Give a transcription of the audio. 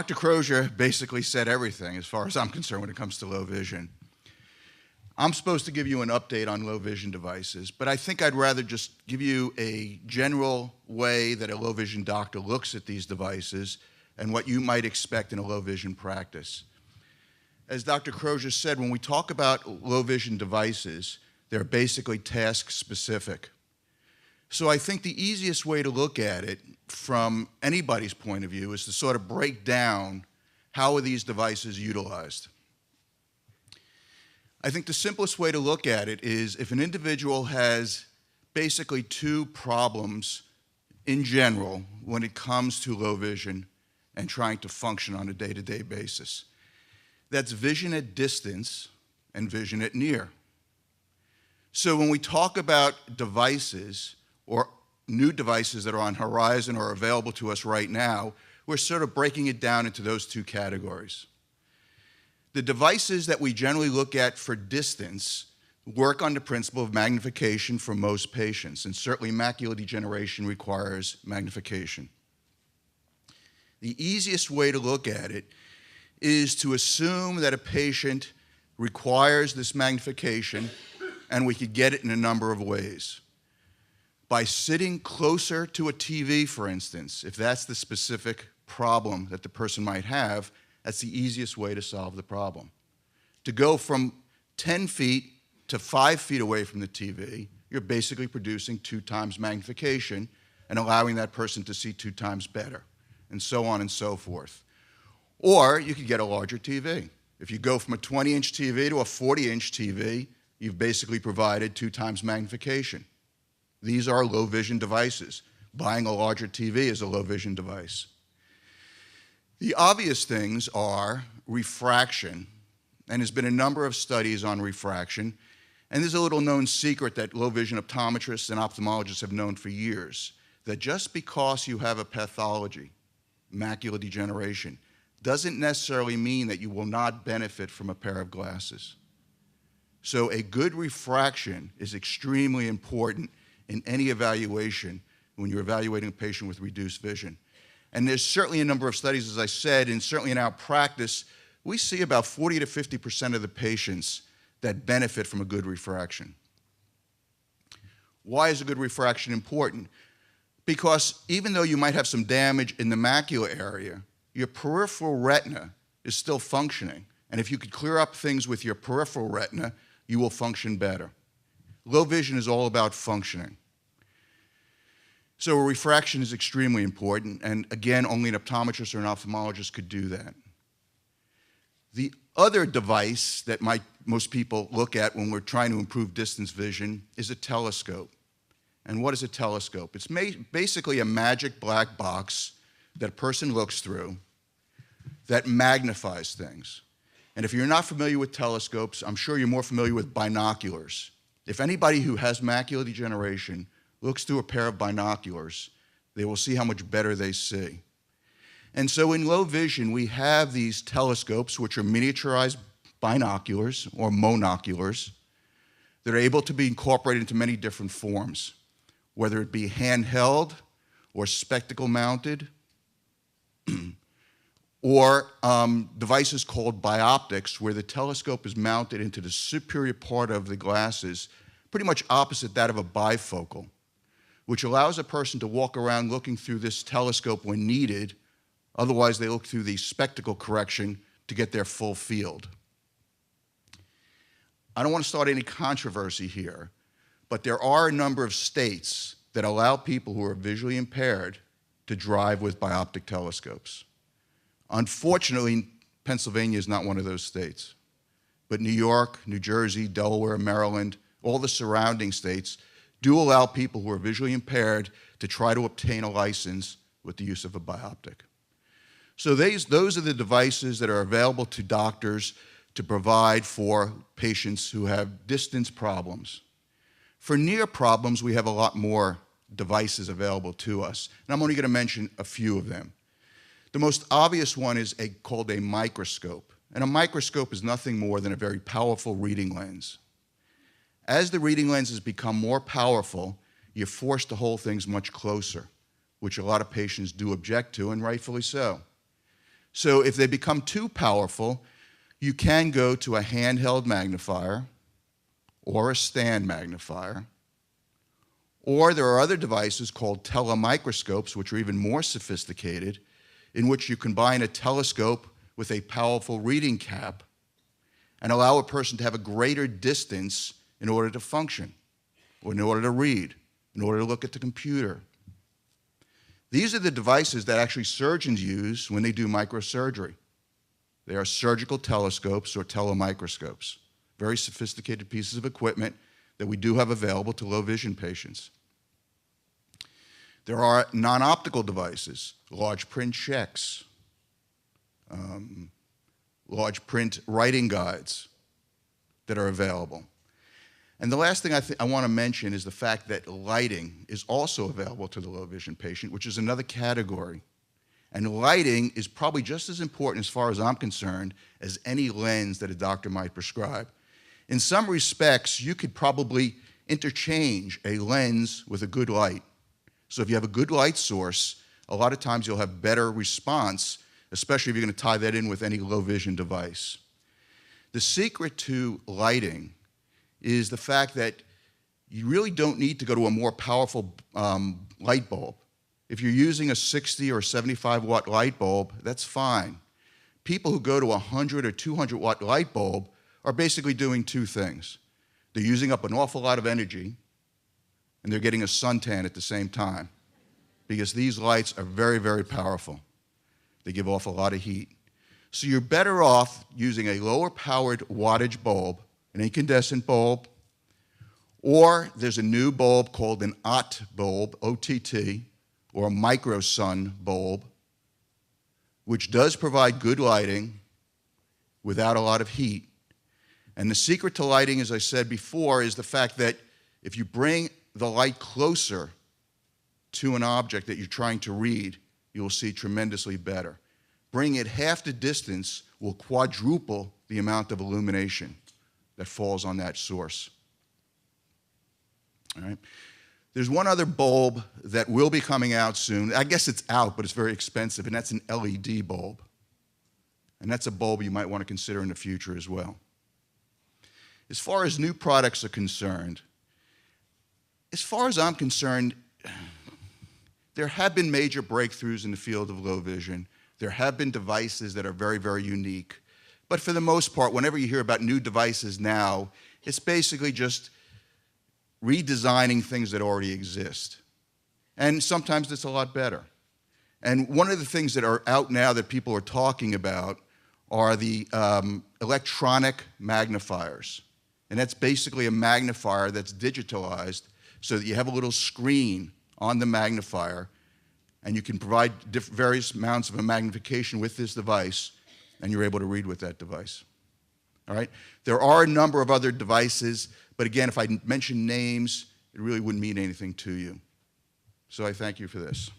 Dr. Crozier basically said everything as far as I'm concerned when it comes to low vision. I'm supposed to give you an update on low vision devices, but I think I'd rather just give you a general way that a low vision doctor looks at these devices and what you might expect in a low vision practice. As Dr. Crozier said, when we talk about low vision devices, they're basically task specific. So I think the easiest way to look at it from anybody's point of view is to sort of break down how are these devices utilized. I think the simplest way to look at it is if an individual has basically two problems in general when it comes to low vision and trying to function on a day-to-day basis. That's vision at distance and vision at near. So when we talk about devices or new devices that are on horizon or available to us right now, we're sort of breaking it down into those two categories. The devices that we generally look at for distance work on the principle of magnification for most patients, and certainly macular degeneration requires magnification. The easiest way to look at it is to assume that a patient requires this magnification, and we could get it in a number of ways. By sitting closer to a TV, for instance, if that's the specific problem that the person might have, that's the easiest way to solve the problem. To go from 10 feet to 5 feet away from the TV, you're basically producing 2 times magnification and allowing that person to see 2 times better, and so on and so forth. Or you could get a larger TV. If you go from a 20-inch TV to a 40-inch TV, you've basically provided 2 times magnification. These are low vision devices. Buying a larger TV is a low vision device. The obvious things are refraction, and there's been a number of studies on refraction, and there's a little known secret that low vision optometrists and ophthalmologists have known for years, that just because you have a pathology, macular degeneration, doesn't necessarily mean that you will not benefit from a pair of glasses. So a good refraction is extremely important in any evaluation when you're evaluating a patient with reduced vision. And there's certainly a number of studies, as I said, and certainly in our practice, we see about 40 to 50% of the patients that benefit from a good refraction. Why is a good refraction important? Because even though you might have some damage in the macular area, your peripheral retina is still functioning. And if you could clear up things with your peripheral retina, you will function better. Low vision is all about functioning. So a refraction is extremely important, and again, only an optometrist or an ophthalmologist could do that. The other device that most people look at when we're trying to improve distance vision is a telescope. And what is a telescope? It's basically a magic black box that a person looks through that magnifies things. And if you're not familiar with telescopes, I'm sure you're more familiar with binoculars. If anybody who has macular degeneration looks through a pair of binoculars, they will see how much better they see. And so in low vision, we have these telescopes, which are miniaturized binoculars or monoculars that are able to be incorporated into many different forms, whether it be handheld or spectacle mounted, or devices called bioptics, where the telescope is mounted into the superior part of the glasses, pretty much opposite that of a bifocal, which allows a person to walk around looking through this telescope when needed. Otherwise, they look through the spectacle correction to get their full field. I don't want to start any controversy here, but there are a number of states that allow people who are visually impaired to drive with bioptic telescopes. Unfortunately, Pennsylvania is not one of those states. But New York, New Jersey, Delaware, Maryland, all the surrounding states do allow people who are visually impaired to try to obtain a license with the use of a bioptic. So those are the devices that are available to doctors to provide for patients who have distance problems. For near problems, we have a lot more devices available to us, and I'm only going to mention a few of them. The most obvious one is called a microscope, and a microscope is nothing more than a very powerful reading lens. As the reading lenses become more powerful, you're forced to hold things much closer, which a lot of patients do object to, and rightfully so. So if they become too powerful, you can go to a handheld magnifier or a stand magnifier. Or there are other devices called telemicroscopes, which are even more sophisticated, in which you combine a telescope with a powerful reading cap and allow a person to have a greater distance in order to function, or in order to read, in order to look at the computer. These are the devices that actually surgeons use when they do microsurgery. They are surgical telescopes or telemicroscopes, very sophisticated pieces of equipment that we do have available to low vision patients. There are non-optical devices, large print checks, large print writing guides that are available. And the last thing I want to mention is the fact that lighting is also available to the low vision patient, which is another category. And lighting is probably just as important, as far as I'm concerned, as any lens that a doctor might prescribe. In some respects, you could probably interchange a lens with a good light. So if you have a good light source, a lot of times you'll have better response, especially if you're going to tie that in with any low vision device. The secret to lighting is the fact that you really don't need to go to a more powerful light bulb. If you're using a 60 or 75 watt light bulb, that's fine. People who go to a 100 or 200 watt light bulb are basically doing two things. They're using up an awful lot of energy, and they're getting a suntan at the same time, because these lights are very, very powerful. They give off a lot of heat. So you're better off using a lower powered wattage bulb, an incandescent bulb, or there's a new bulb called an OTT bulb, OTT, or a microsun bulb, which does provide good lighting without a lot of heat. And the secret to lighting, as I said before, is the fact that if you bring the light closer to an object that you're trying to read, you'll see tremendously better. Bring it half the distance will quadruple the amount of illumination that falls on that source. All right. There's one other bulb that will be coming out soon. I guess it's out, but it's very expensive, and that's an LED bulb. And that's a bulb you might want to consider in the future as well. As far as new products are concerned, as far as I'm concerned, there have been major breakthroughs in the field of low vision. There have been devices that are very, very unique. But for the most part, whenever you hear about new devices now, it's basically just redesigning things that already exist. And sometimes it's a lot better. And one of the things that are out now that people are talking about are the electronic magnifiers. And that's basically a magnifier that's digitalized so that you have a little screen on the magnifier, and you can provide various amounts of magnification with this device, and you're able to read with that device. All right? There are a number of other devices, but again, if I mention names, it really wouldn't mean anything to you. So I thank you for this.